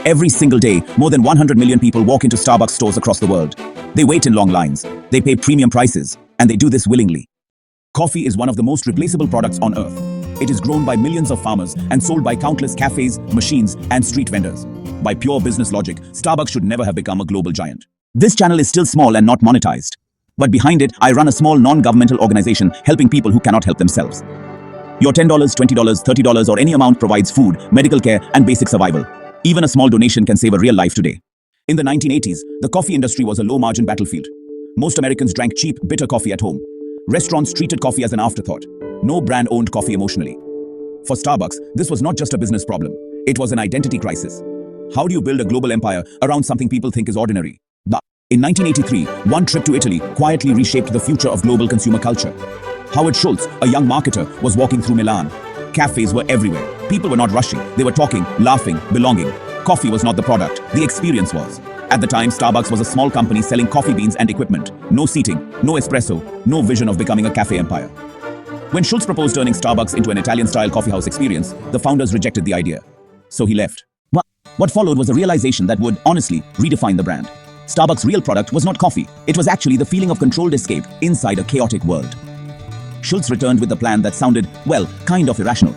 Every single day, more than 100 million people walk into Starbucks stores across the world. They wait in long lines, they pay premium prices, and they do this willingly. Coffee is one of the most replaceable products on earth. It is grown by millions of farmers and sold by countless cafes, machines, and street vendors. By pure business logic, Starbucks should never have become a global giant. This channel is still small and not monetized. But behind it, I run a small non-governmental organization helping people who cannot help themselves. Your $10, $20, $30 or any amount provides food, medical care, and basic survival. Even a small donation can save a real life today. In the 1980s, the coffee industry was a low-margin battlefield. Most Americans drank cheap, bitter coffee at home. Restaurants treated coffee as an afterthought. No brand owned coffee emotionally. For Starbucks, this was not just a business problem. It was an identity crisis. How do you build a global empire around something people think is ordinary? In 1983, one trip to Italy quietly reshaped the future of global consumer culture. Howard Schultz, a young marketer, was walking through Milan. Cafes were everywhere. People were not rushing. They were talking, laughing, belonging. Coffee was not the product. The experience was. At the time, Starbucks was a small company selling coffee beans and equipment. No seating, no espresso, no vision of becoming a cafe empire. When Schultz proposed turning Starbucks into an Italian-style coffeehouse experience, the founders rejected the idea. So he left. What followed was a realization that would, honestly, redefine the brand. Starbucks' real product was not coffee. It was actually the feeling of controlled escape inside a chaotic world. Schultz returned with a plan that sounded, well, kind of irrational.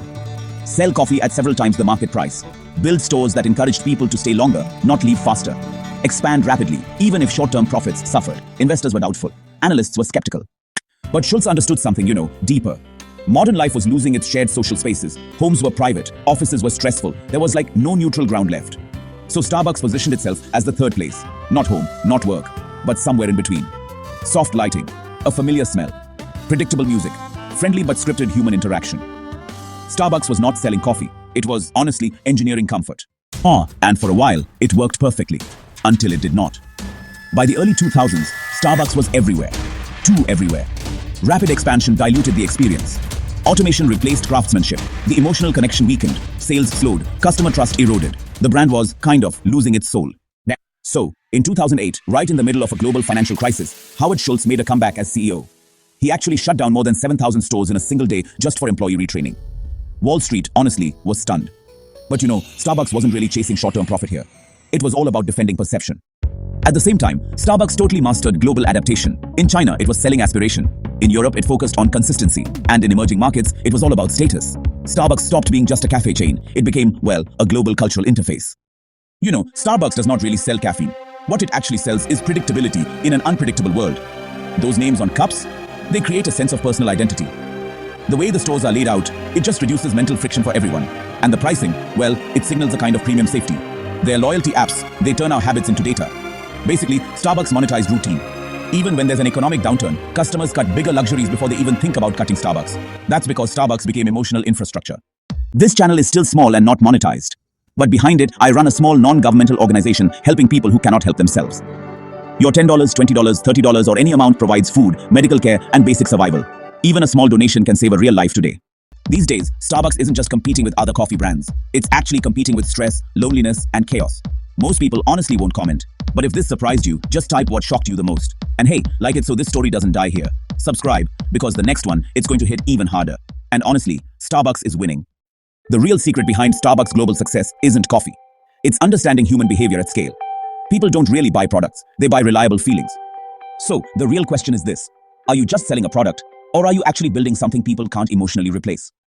Sell coffee at several times the market price. Build stores that encouraged people to stay longer, not leave faster. Expand rapidly, even if short-term profits suffered. Investors were doubtful. Analysts were skeptical. But Schultz understood something, deeper. Modern life was losing its shared social spaces. Homes were private. Offices were stressful. There was like no neutral ground left. So Starbucks positioned itself as the third place. Not home, not work, but somewhere in between. Soft lighting, a familiar smell, predictable music, friendly but scripted human interaction. Starbucks was not selling coffee. It was, honestly, engineering comfort. And for a while, it worked perfectly. Until it did not. By the early 2000s, Starbucks was everywhere. Too everywhere. Rapid expansion diluted the experience. Automation replaced craftsmanship. The emotional connection weakened. Sales slowed. Customer trust eroded. The brand was, kind of, losing its soul. So, in 2008, right in the middle of a global financial crisis, Howard Schultz made a comeback as CEO. He actually shut down more than 7,000 stores in a single day just for employee retraining. Wall Street, honestly, was stunned. But Starbucks wasn't really chasing short-term profit here. It was all about defending perception. At the same time, Starbucks totally mastered global adaptation. In China, it was selling aspiration. In Europe, it focused on consistency. And in emerging markets, it was all about status. Starbucks stopped being just a cafe chain. It became, well, a global cultural interface. Starbucks does not really sell caffeine. What it actually sells is predictability in an unpredictable world. Those names on cups, they create a sense of personal identity. The way the stores are laid out, it just reduces mental friction for everyone. And the pricing, well, it signals a kind of premium safety. Their loyalty apps, they turn our habits into data. Basically, Starbucks monetized routine. Even when there's an economic downturn, customers cut bigger luxuries before they even think about cutting Starbucks. That's because Starbucks became emotional infrastructure. This channel is still small and not monetized. But behind it, I run a small non-governmental organization helping people who cannot help themselves. Your $10, $20, $30 or any amount provides food, medical care, and basic survival. Even a small donation can save a real life today. These days, Starbucks isn't just competing with other coffee brands. It's actually competing with stress, loneliness, and chaos. Most people honestly won't comment. But if this surprised you, just type what shocked you the most. And hey, like it so this story doesn't die here. Subscribe, because the next one, it's going to hit even harder. And honestly, Starbucks is winning. The real secret behind Starbucks' global success isn't coffee. It's understanding human behavior at scale. People don't really buy products, they buy reliable feelings. So, the real question is this. Are you just selling a product, or are you actually building something people can't emotionally replace?